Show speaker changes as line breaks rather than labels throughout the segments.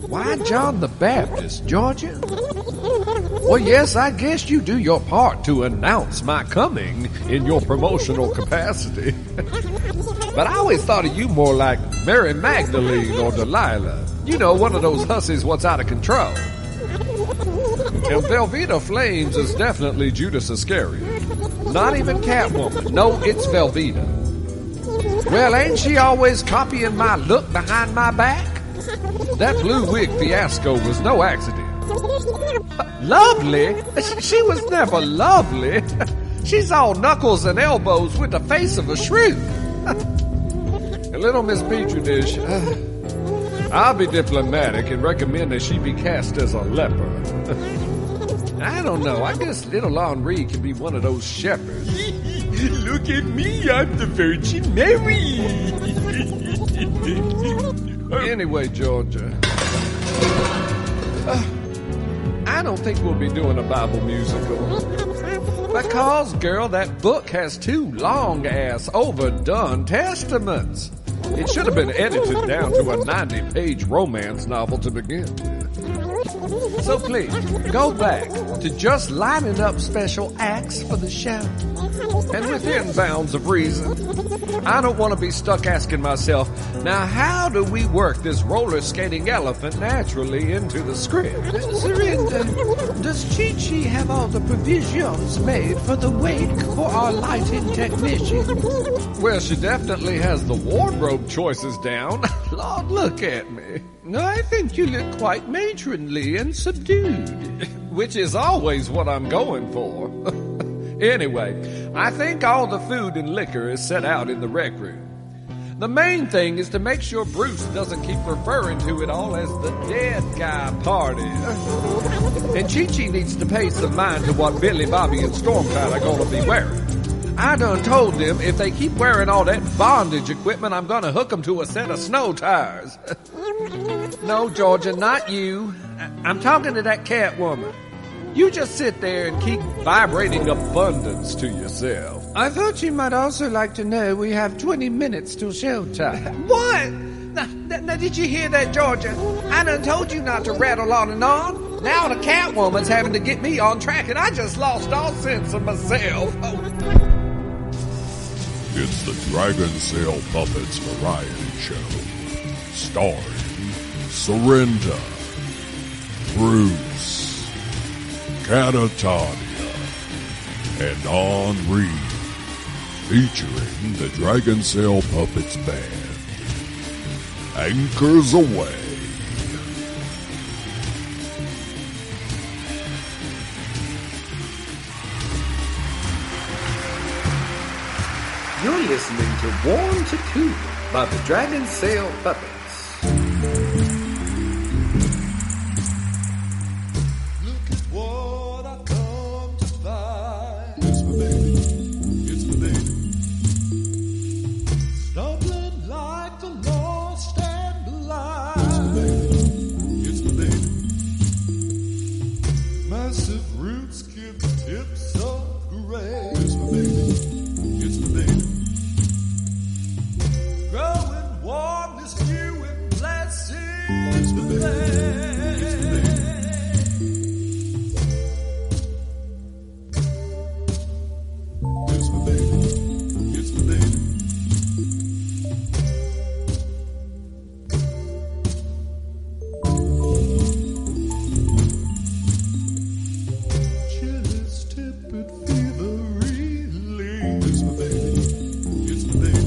Why John the Baptist, Georgia? Well, yes, I guess you do your part to announce my coming in your promotional capacity. But I always thought of you more like Mary Magdalene or Delilah. You know, one of those hussies what's out of control. And Velveeta Flames is definitely Judas Iscariot. Not even Catwoman. No, it's Velveeta. Well, ain't she always copying my look behind my back? That blue wig fiasco was no accident. Lovely? She was never lovely. She's all knuckles and elbows with the face of a shrew. Little Miss Petri Dish, I'll be diplomatic and recommend that she be cast as a leper. I don't know, I guess little Onree can be one of those shepherds. Look at me, I'm the Virgin Mary. Anyway, Georgia, I don't think we'll be doing a Bible musical. Because, girl, that book has 2 long-ass, overdone testaments. It should have been edited down to a 90-page romance novel to begin with. So please, go back to just lining up special acts for the show. And within bounds of reason, I don't want to be stuck asking myself, now how do we work this roller skating elephant naturally into the script? Surrenda, does Chi-Chi have all the provisions made for the wake for our lighting technician? Well, she definitely has the wardrobe choices down. Lord, look at me. I think you look quite matronly and subdued. Which is always what I'm going for. Anyway, I think all the food and liquor is set out in the rec room. The main thing is to make sure Bruce doesn't keep referring to it all as the dead guy party. And Chi-Chi needs to pay some mind to what Billy, Bobby, and Stormcloud are going to be wearing. I done told them if they keep wearing all that bondage equipment, I'm going to hook them to a set of snow tires. No, Georgia, not you. I'm talking to that Catwoman. You just sit there and keep vibrating abundance to yourself. I thought you might also like to know we have 20 minutes till showtime. What? Now, did you hear that, Georgia? I done told you not to rattle on and on. Now the Catwoman's having to get me on track, and I just lost all sense of myself.
It's the Dragonsail Puppets variety show, starring Surrenda, Bruce, Catatonia, and Onree, featuring the Dragonsail Puppets band. Anchors away.
You're listening to Warm to Cool by the Dragonsail Puppets.
Look at what I come to find. It's my baby. It's my baby. Stumbling like the lost and blind. It's my baby. It's my baby. Massive roots give tips of grace. It's my baby. It's my baby. Growing warm this new and blessings the It's my baby. It's my baby. Chilly's tempered fever relief. It's my baby. It's my baby.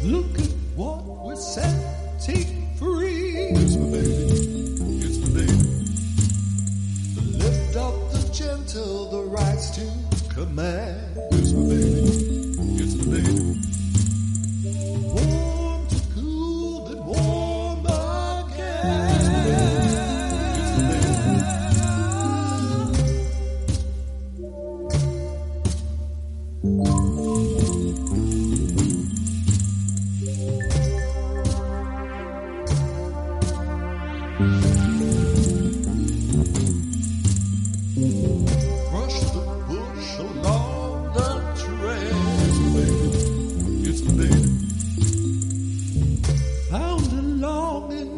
Look at what we're setting free. It's my baby. It's my baby. The lift of the gentle, the rights to command. It's my baby. It's my baby. Warm to cool, then warm again. It's my baby. It's my baby. Crush the bush along the trail. It's my baby. It's my baby. Found a longing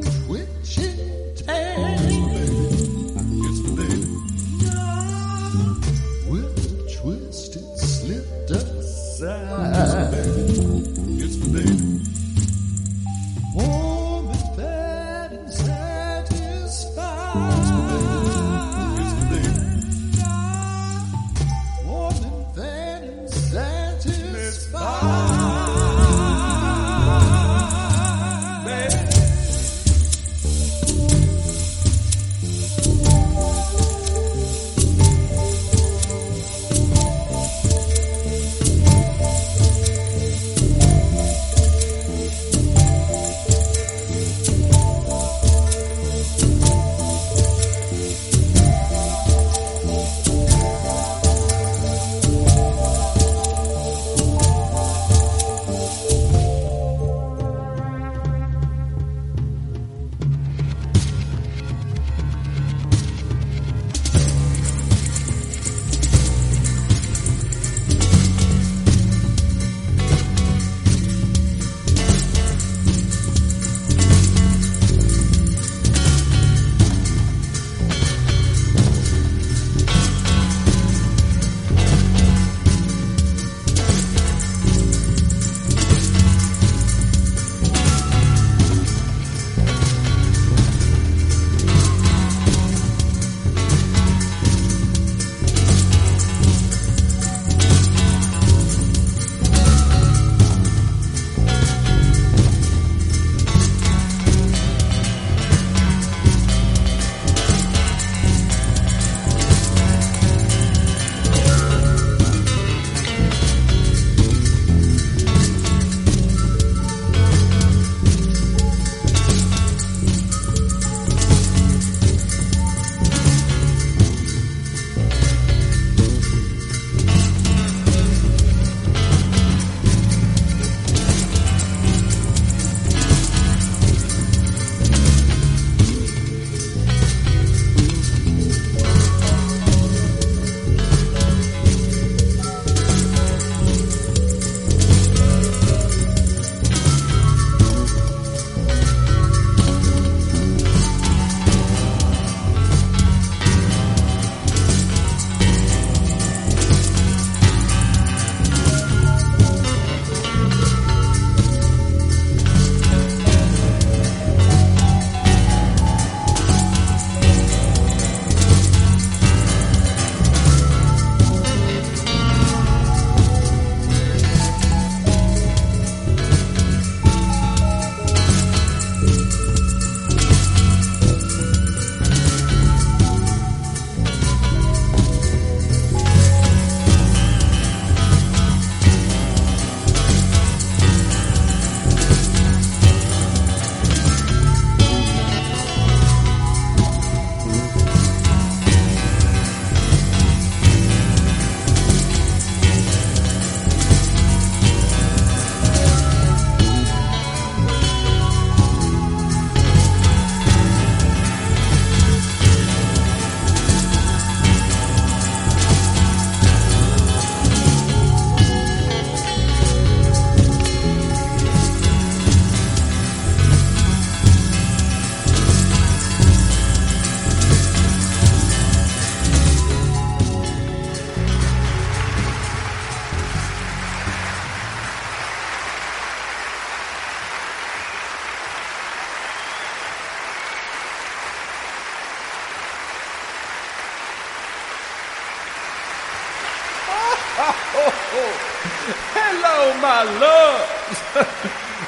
my loves.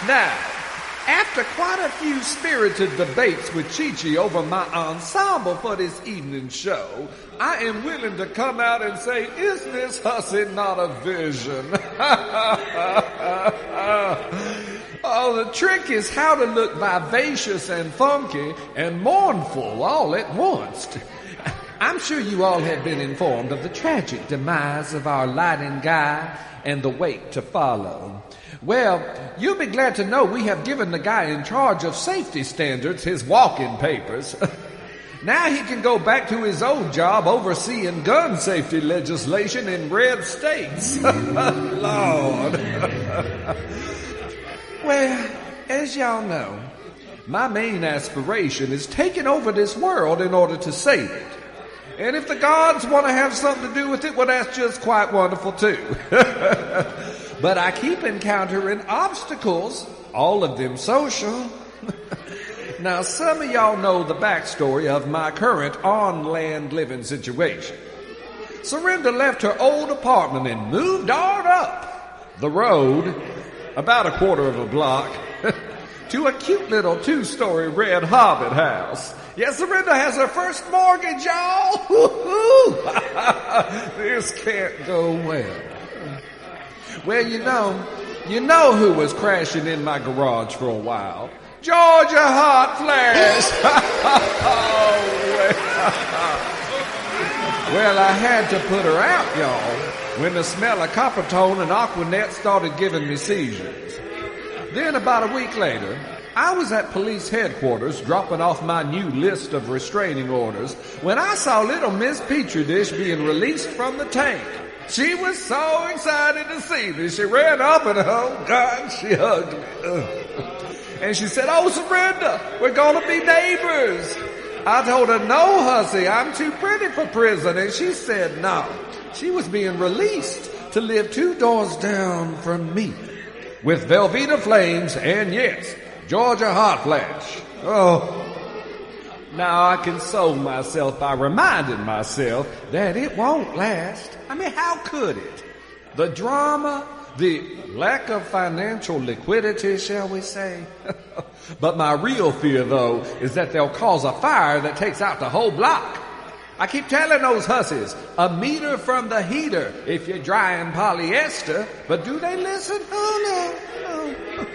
Now, after quite a few spirited debates with Chi-Chi over my ensemble for this evening's show, I am willing to come out and say, is this hussy not a vision? Oh, the trick is how to look vivacious and funky and mournful all at once. I'm sure you all have been informed of the tragic demise of our lighting guy and the wake to follow. Well, you'll be glad to know we have given the guy in charge of safety standards his walking papers. Now he can go back to his old job overseeing gun safety legislation in red states. Lord. Well, as y'all know, my main aspiration is taking over this world in order to save it. And if the gods want to have something to do with it, well, that's just quite wonderful too. But I keep encountering obstacles, all of them social. Now, some of y'all know the backstory of my current on-land living situation. Surrenda left her old apartment and moved on up the road, about a quarter of a block, to a cute little 2-story red hobbit house. Yes, Surrenda has her first mortgage, y'all. This can't go well. Well, you know who was crashing in my garage for a while. Georgia Hot Flash. Well, I had to put her out, y'all, when the smell of Coppertone and Aquanet started giving me seizures. Then about a week later, I was at police headquarters dropping off my new list of restraining orders when I saw little Miss Petri Dish being released from the tank. She was so excited to see me. She ran up and, oh God, she hugged me. And she said, oh, Surrenda, we're going to be neighbors. I told her, no, hussy, I'm too pretty for prison. And she said, no. She was being released to live 2 doors down from me with Velveeta Flames and, yes, Georgia Hot Flash. Oh, now I console myself by reminding myself that it won't last. I mean, how could it? The drama, the lack of financial liquidity, shall we say? But my real fear, though, is that they'll cause a fire that takes out the whole block. I keep telling those hussies, a meter from the heater if you're drying polyester, but do they listen? Oh, no.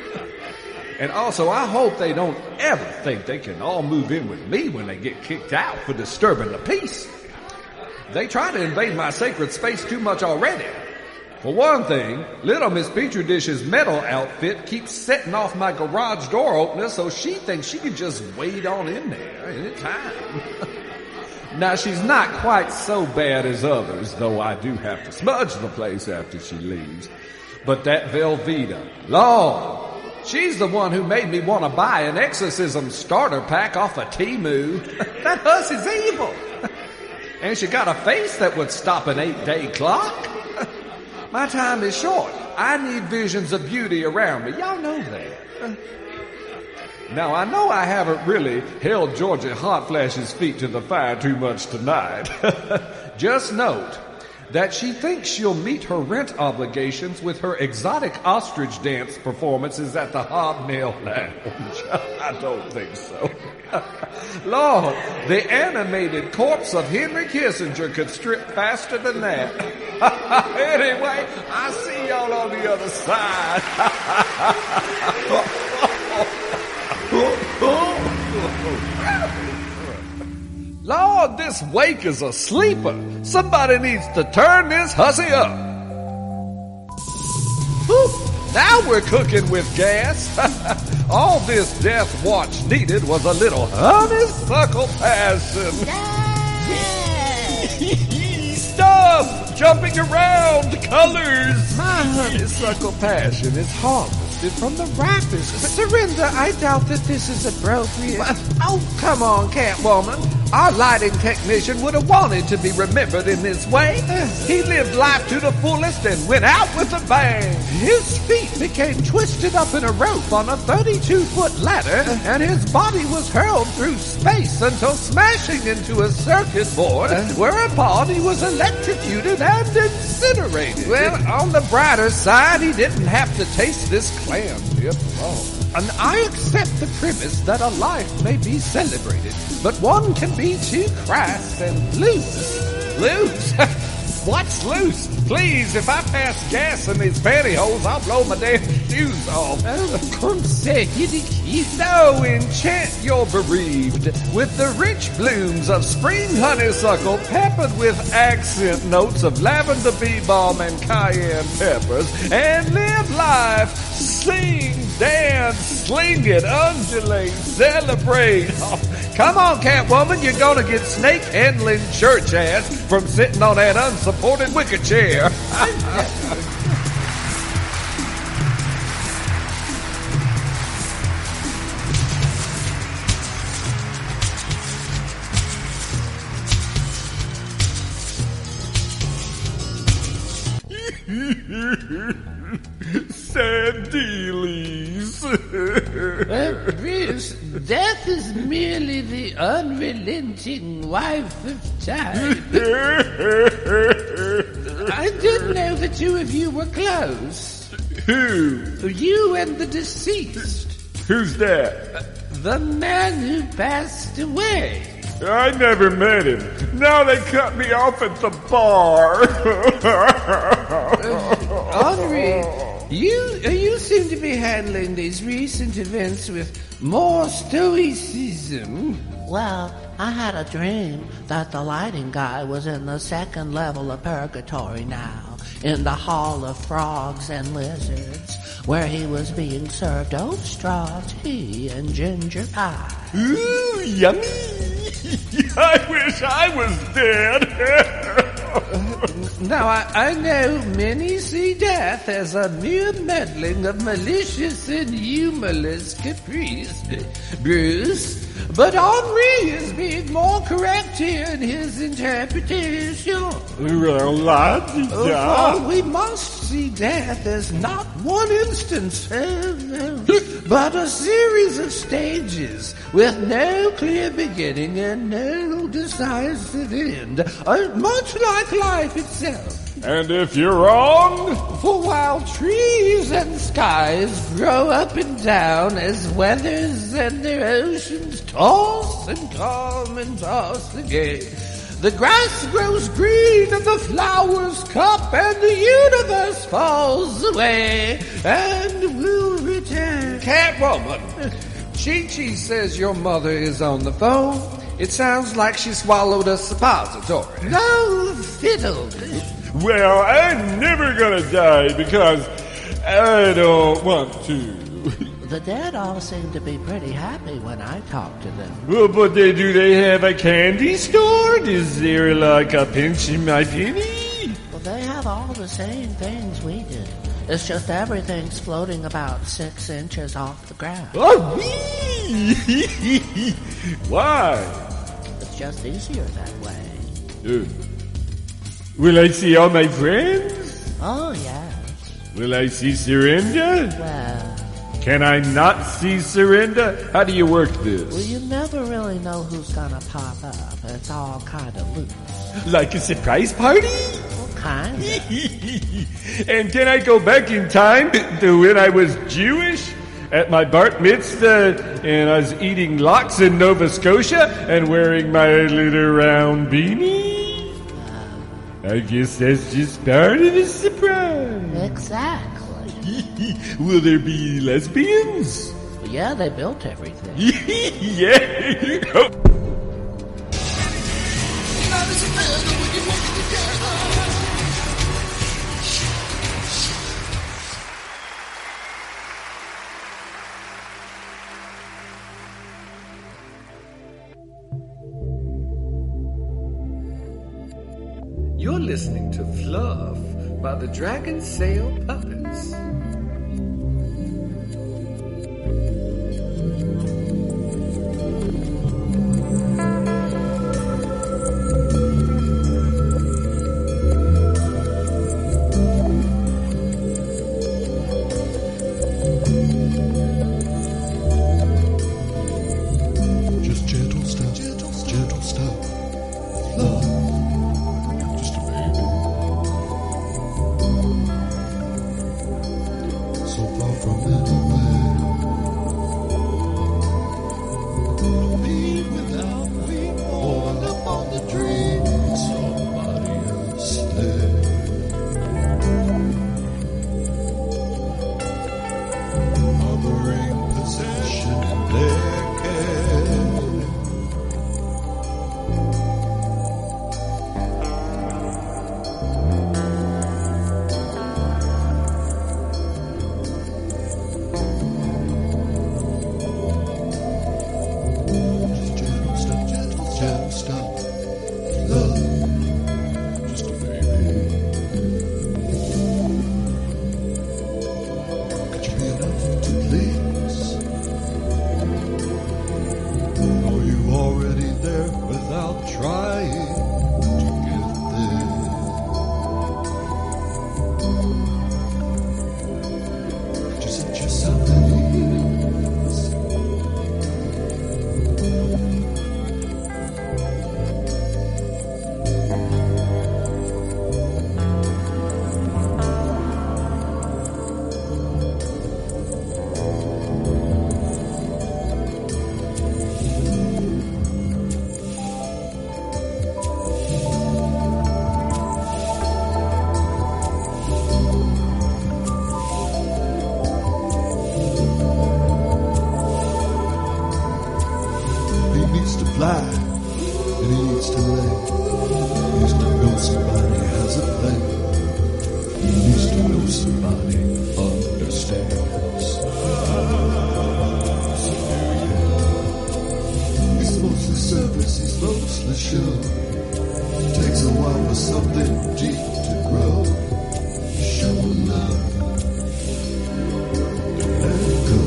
And also, I hope they don't ever think they can all move in with me when they get kicked out for disturbing the peace. They try to invade my sacred space too much already. For one thing, little Miss Petri Dish's metal outfit keeps setting off my garage door opener, so she thinks she can just wade on in there anytime. Now, she's not quite so bad as others, though I do have to smudge the place after she leaves. But that Velveeta, Lord, she's the one who made me want to buy an exorcism starter pack off of Temu. That hussy's evil. And she got a face that would stop an 8-day clock. My time is short. I need visions of beauty around me. Y'all know that. Now, I know I haven't really held Georgia Hot Flash's feet to the fire too much tonight. Just note that she thinks she'll meet her rent obligations with her exotic ostrich dance performances at the Hobnail Lounge. I don't think so. Lord, the animated corpse of Henry Kissinger could strip faster than that. Anyway, I see y'all on the other side. Lord, this wake is a sleeper. Somebody needs to turn this hussy up. Whew, now we're cooking with gas. All this death watch needed was a little honeysuckle passion. Stuff jumping around, colors.
My honeysuckle passion is harvested from the ripest. Surrenda, I doubt that this is appropriate.
Oh, come on, Catwoman. Our lighting technician would have wanted to be remembered in this way. He lived life to the fullest and went out with a bang. His feet became twisted up in a rope on a 32-foot ladder, and his body was hurled through space until smashing into a circuit board, whereupon he was electrocuted and incinerated. Well, on the brighter side, he didn't have to taste this clam dip at all. And I accept the premise that a life may be celebrated, but one can be too crass and loose. Loose? What's loose? Please, if I pass gas in these pantyhose, I'll blow my damn shoes off. So enchant your bereaved with the rich blooms of spring honeysuckle peppered with accent notes of lavender bee balm and cayenne peppers, and live life. Sing, dance, sling it, undulate, celebrate. Oh, come on, Catwoman, you're gonna get snake handling church ass from sitting on that unsupported wicker chair.
Sad dealies.
Bruce, death is merely the unrelenting wife of time. I didn't know the two of you were close.
Who?
You and the deceased.
Who's that?
The man who passed away.
I never met him. Now they cut me off at the bar.
Onree, you seem to be handling these recent events with more stoicism.
Well, I had a dream that the lighting guy was in the second level of purgatory now, in the Hall of Frogs and Lizards, where he was being served oat straw tea and ginger pie.
Ooh, yummy. I wish I was dead.
Now, I know many see death as a mere meddling of malicious and humorless caprice, Bruce, but Onree is being more correct here in his interpretation.
Well,
For we must see death as not one instance, but a series of stages with no clear beginning and no decisive end, much like life itself.
And if you're wrong?
For while trees and skies grow up and down as weathers and their oceans toss and calm and toss again, the grass grows green and the flowers cup and the universe falls away and will return.
Catwoman, Chi-Chi says your mother is on the phone. It sounds like she swallowed a suppository.
No fiddle.
Well, I'm never gonna die because I don't want to.
The dead all seem to be pretty happy when I talk to them.
Well, but do they have a candy store? Is there like a pinch in my penny?
Well, they have all the same things we do. It's just everything's floating about 6 inches off the ground.
Oh, why?
It's just easier that way.
Will I see all my friends?
Oh, yes.
Will I see Surrenda?
Well,
Can I not see Surrenda? How do you work this?
well, you never really know who's gonna pop up. It's all kind of loose.
Like a surprise party?
Well, kind of.
And can I go back in time to when I was Jewish? At my bar mitzvah, and I was eating lox in Nova Scotia and wearing my little round beanie? I guess that's just part of the surprise.
Exactly.
Will there be lesbians?
Yeah, they built everything.
Yeah.
You're listening to Fluff by the Dragonsail Puppets.
needs to fly, and he needs to lay. He needs to know somebody has a plan. He needs to know somebody understands. He's mostly surface, he's mostly sure. Takes a while for something deep to grow. Show love and let it go.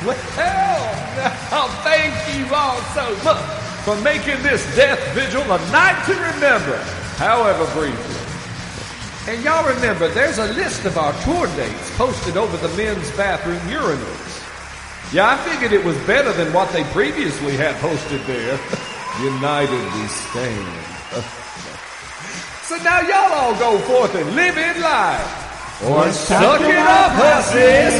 Well, now, thank you all so much for making this death vigil a night to remember, however briefly. And y'all remember, there's a list of our tour dates posted over the men's bathroom urinals. Yeah, I figured it was better than what they previously had posted there. United we stand. So now y'all all go forth and live in life. Or suck it up, hussies!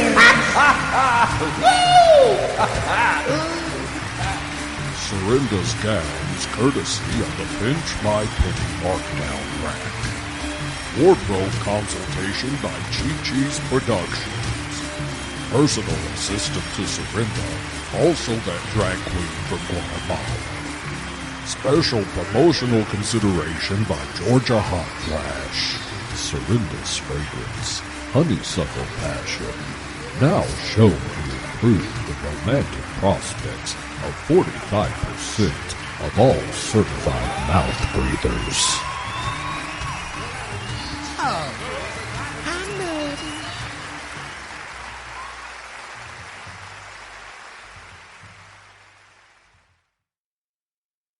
Surrenda's gowns, courtesy of the Pinch My Penny markdown rack. Wardrobe consultation by Chi-Chi's Productions. Personal assistant to Surrenda, also that drag queen from Guatemala. Special promotional consideration by Georgia Hot Flash. Surrenda's fragrance, honeysuckle passion, now shown to improve the romantic prospects of 45% of all certified mouth breathers.
Oh,